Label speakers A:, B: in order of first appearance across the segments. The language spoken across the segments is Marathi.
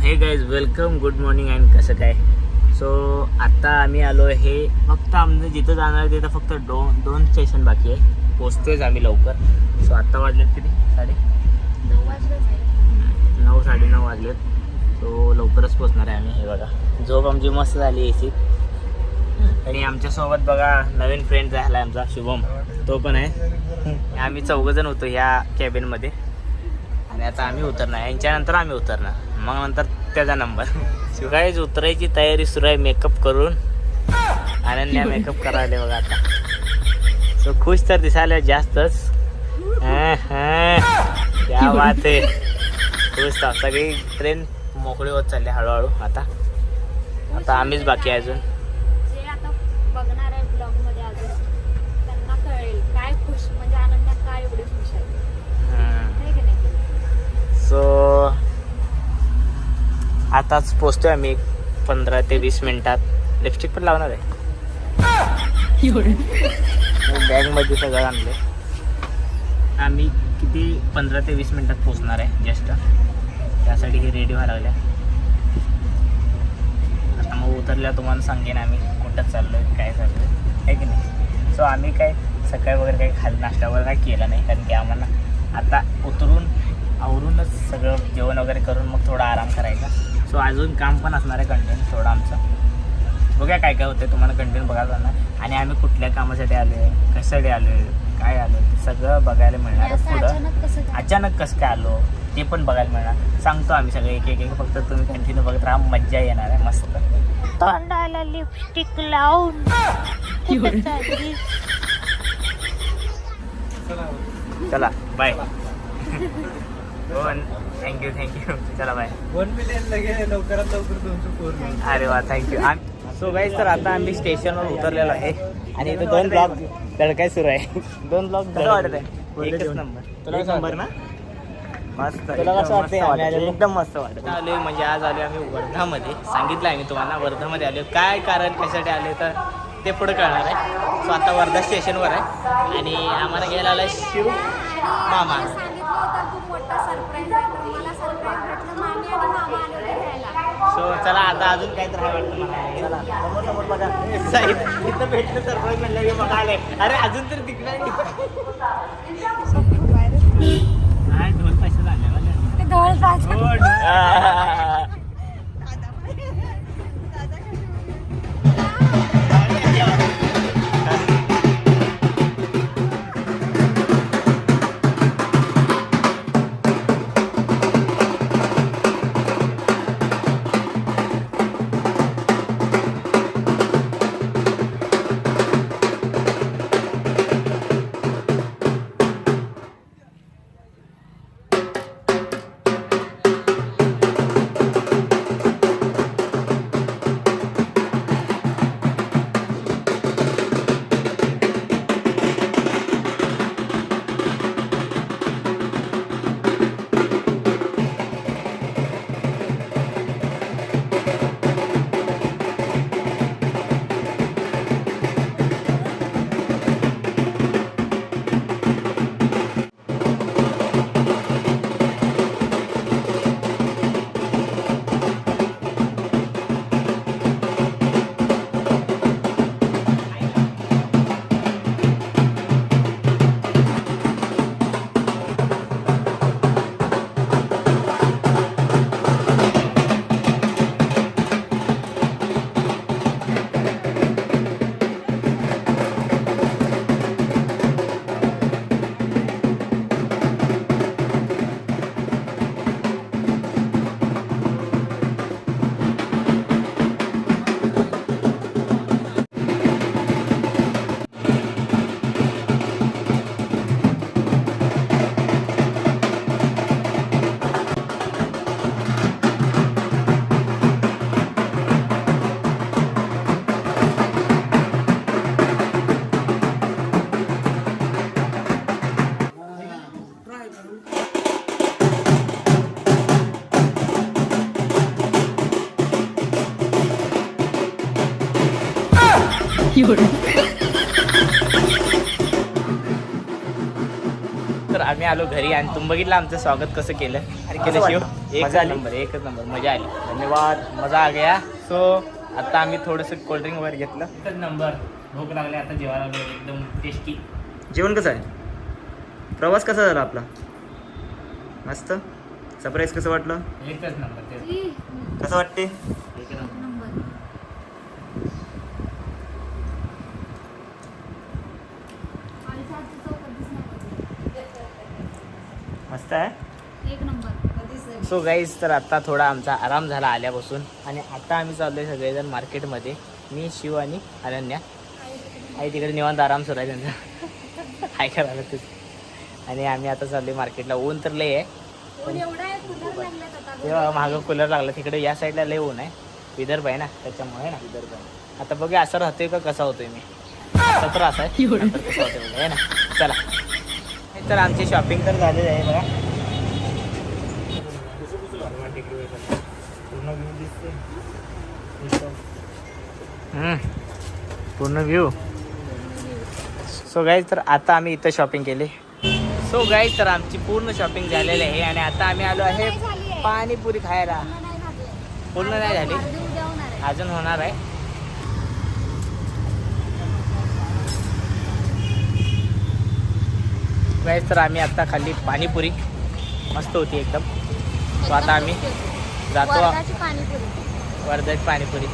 A: हे guys welcome, good morning and कसं काय. सो आत्ता आम्ही आलो आहे, फक्त आमचं जिथं जाणार आहे तिथं फक्त दोन स्टेशन बाकी आहे. पोचतोयच आम्ही लवकर. सो आत्ता वाजलेत किती? 9:30 9:30 वाजलेत. सो लवकरच पोचणार आहे आम्ही. हे बघा झोप आमची मस्त झाली एसीत. आणि आमच्यासोबत बघा नवीन फ्रेंड झाला आमचा शुभम, तो पण आहे. आम्ही 4 जण होतो ह्या कॅबिनमध्ये. आणि आता आम्ही उतरणार, यांच्यानंतर आम्ही उतरणार, मग नंतर त्याचा नंबर. शिवायच उतरायची तयारी सुरू आहे. मेकअप करून अनन्या मेकअप करायला बघा आता. सो खुश तर दिसायला जास्तच. क्या बात आहे, खुश तर. सगळी ट्रेन मोकळी होत चालली हळूहळू. आता आम्हीच बाकी आहे अजून.
B: जे आता बघणार आहे ब्लॉग मध्ये अजून त्यांना कळेल काय खुश म्हणजे अनन्या काय एवढी खुश आहे.
A: सो आताच पोचतोय आम्ही 15 ते 20 मिनिटात. लिपस्टिक पण लावणार आहे. बॅगमध्ये सगळं आणलं. आम्ही किती 15 ते 20 मिनिटात पोचणार आहे जस्ट. त्यासाठी हे रेडी व्हायला लागल्या. आता मग उतरल्या तुम्हाला सांगेन आम्ही कुठं चाललो आहे, काय चाललो आहे की नाही. सो आम्ही काय सकाळी वगैरे काही नाश्ता वगैरे काही केला नाही, कारण की आम्हाला आता उतरून आवरूनच सगळं जेवण वगैरे करून मग थोडा आराम करायचा. सो अजून काम पण असणार आहे कंटिन्यू थोडं आमचं. बघा काय काय होतं, तुम्हाला कंटिन्यू बघायला जाणार. आणि आम्ही कुठल्या कामासाठी आलो आहे, कशासाठी आलो आहे, काय आलो ते सगळं बघायला मिळणार. पुढं अचानक कसं काय आलो ते पण बघायला मिळणार. सांगतो आम्ही सगळं एक एक. फक्त तुम्ही कंटिन्यू बघत राहा, मज्जा येणार आहे मस्त. तोंडाला लिपस्टिक लावून चला बाय. थँक्यू चला बाय.
C: 1 मिलियन लगे लवकरात लवकर तुमचं पूर्ण.
A: अरे वा थँक्यू. सो गाईज तर आता आम्ही स्टेशनवर उतरलेलो आहे. आणि इथे 2 ब्लॉग धडकाय सुरू आहे. 2 ब्लॉग कसं वाटत आहे? एकच नंबर. तुला नंबर ना मस्त. तुला कसं वाटतं? एकदम मस्त वाटत. आलो म्हणजे आज आलो आम्ही वर्धामध्ये. सांगितलं आहे मी तुम्हाला वर्धामध्ये आलो. काय कारण कशासाठी आले तर ते पुढे कळणार आहे. सो आता वर्धा स्टेशनवर आहे आणि आम्हाला घ्यायला आला शिव मामा.
B: खूप मोठा सरप्राईज आहे. मला सरप्राईज भेटलं, मामी आणि मामा आले होते घ्यायला.
A: सो चला आता अजून काय तर वाटतं मला. चला समोर बघा. इथं भेटलं सरप्राईज म्हणलं की बघा आले. अरे अजून तर दिखणार नाही. 2 पैसे झाले
B: ते ढोल
A: तर आम्ही आलो घरी आणि तुम्ही बघितलं आमचं स्वागत कसं केलं आणि केलं शिव एकच नंबर मजा आली. धन्यवाद, मजा आ गया. सो आता आम्ही थोडंसं कोल्ड्रिंक वगैरे घेतलं. एकच नंबर, भूक लागली, आता जेवायला आलो. एकदम टेस्टी
D: जेवण कसं आहे? प्रवास कसा झाला आपला? मस्त. सरप्राईज कसं वाटलं?
A: एकच नंबर ते
D: कसं वाटते?
A: एक नंबर. मस्त आहे.
B: एक नंबर.
A: सो गाईज, तर आता थोडा आमचा आराम झाला आल्यापासून आणि आता आम्ही चाललो आहे सगळेजण मार्केटमध्ये. मी, शिव आणि अनन्या. आई तिकडे निवांत आराम सुरू आहे त्यांचा. काय करायला ते. आणि आम्ही आता चाललो आहे मार्केटला. ऊन तर लय आहे,
B: ऊन एवढं आहे, कूलर लागलेत आता.
A: तेव्हा मागं कूलर लागला. तिकडे या साईडला लय ऊन आहे, विदर्भ आहे ना त्याच्यामुळे ना. विदर्भ आहे. आता बघूया असं राहतोय का कसा होतोय मी. आता तर असं आहे, नंतर कसं होतोय बघा, आहे ना. चला, तर आमची शॉपिंग तर झालेली आहे बघा. पूर्ण व्ह्यू. सो गाईज, तर आता आम्ही इथं शॉपिंग केली. सो गाईज, तर आमची पूर्ण शॉपिंग झालेली आहे आणि आता आम्ही आलो आहे पाणीपुरी खायला. पूर्ण नाही झाली,
B: उद्या होणार आहे.
A: अजून होणार आहे. गाईज, तर आम्ही आता खाल्ली पाणीपुरी, मस्त होती एकदम. सो आता आम्ही जातो
B: वर्धाची पाणीपुरी.
A: वर्धाची पाणीपुरी.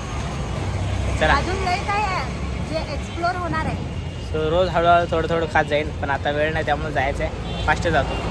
A: चला,
B: अजून लय काय आहे जे एक्सप्लोर होणार आहे.
A: सो रोज हळूहळू थोडं थोडं खात जाईल, पण आता वेळ नाही त्यामुळे जायचं आहे. फास्ट जातो.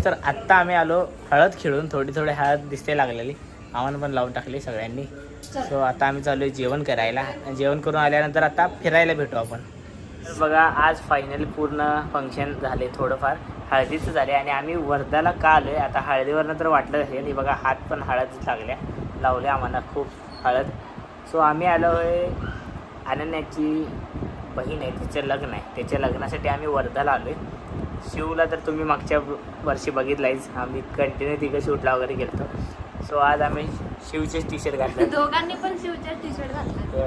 A: तर आत्ता आम्ही आलो हळद खेळून. थोडी हळद दिसते लागलेली, आम्हाला पण लावून टाकली सगळ्यांनी. सो आता आम्ही चालू आहे जेवण करायला. जेवण करून आल्यानंतर आता फिरायला भेटू आपण. तर बघा, आज फायनली पूर्ण फंक्शन झाले, थोडंफार हळदीचं झाले आणि आम्ही वर्धाला का आलो आहे. आता हळदीवरनं तर वाटलं असेल, हे बघा हात पण हळद लावले आम्हाला खूप हळद. सो आम्ही आलो आहे, अनन्याची बहीण आहे, तिचं लग्न आहे, त्याच्या लग्नासाठी आम्ही वर्धाला आलो आहे. शिवला तर तुम्ही मागच्या वर्षी बघितलायच, आम्ही कंटिन्यू तिकडे शूटला वगैरे गेलो. सो आज आम्ही शिवचेच टी शर्ट घातले.
B: दोघांनी पण शिवचे टी शर्ट घातले.
A: ते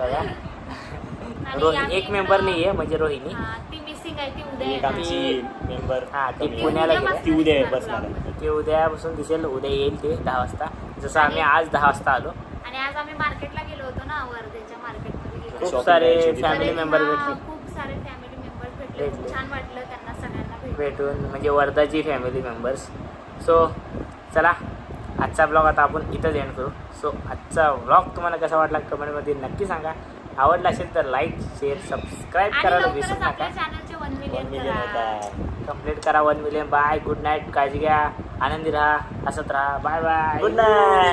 A: बघा,
B: आणि
A: एक मेंबर नाही आहे म्हणजे रोहिणी,
B: ती मिसिंग आहे, ती उद्या
A: एक
B: येणार.
A: आमची मेंबर. हां, ती पुण्याला गेली,
B: ती उद्या
A: बसणार. ती उद्यापासून दिसेल, उद्या येईल ते 10 वाजता. जसं आम्ही आज 10 वाजता आलो.
B: आणि आज आम्ही मार्केटला गेलो होतो ना, वर्धेच्या मार्केटमध्ये गेलो.
A: खूप सारे फॅमिली मेंबर भेटले.
B: खूप सारे फॅमिली मेंबर्स भेटले. खूप छान वाटलं त्यांना सगळ्यांना
A: भेटून, म्हणजे वर्धाची फॅमिली मेंबर्स. सो चला, आजचा ब्लॉग आता आपण इथंच एंड करू. सो आजचा ब्लॉग तुम्हाला कसा वाटला कमेंटमध्ये नक्की सांगा. आवडला असेल तर लाईक, शेअर, सबस्क्राईब करायला विसरू नका.
B: आपल्या चॅनलचे 1 मिलियन
A: कंप्लीट करा 1 मिलियन. बाय, गुड नाईट, काळजी घ्या, आनंदी राहा, हसत राहा. Bye bye,
D: good night.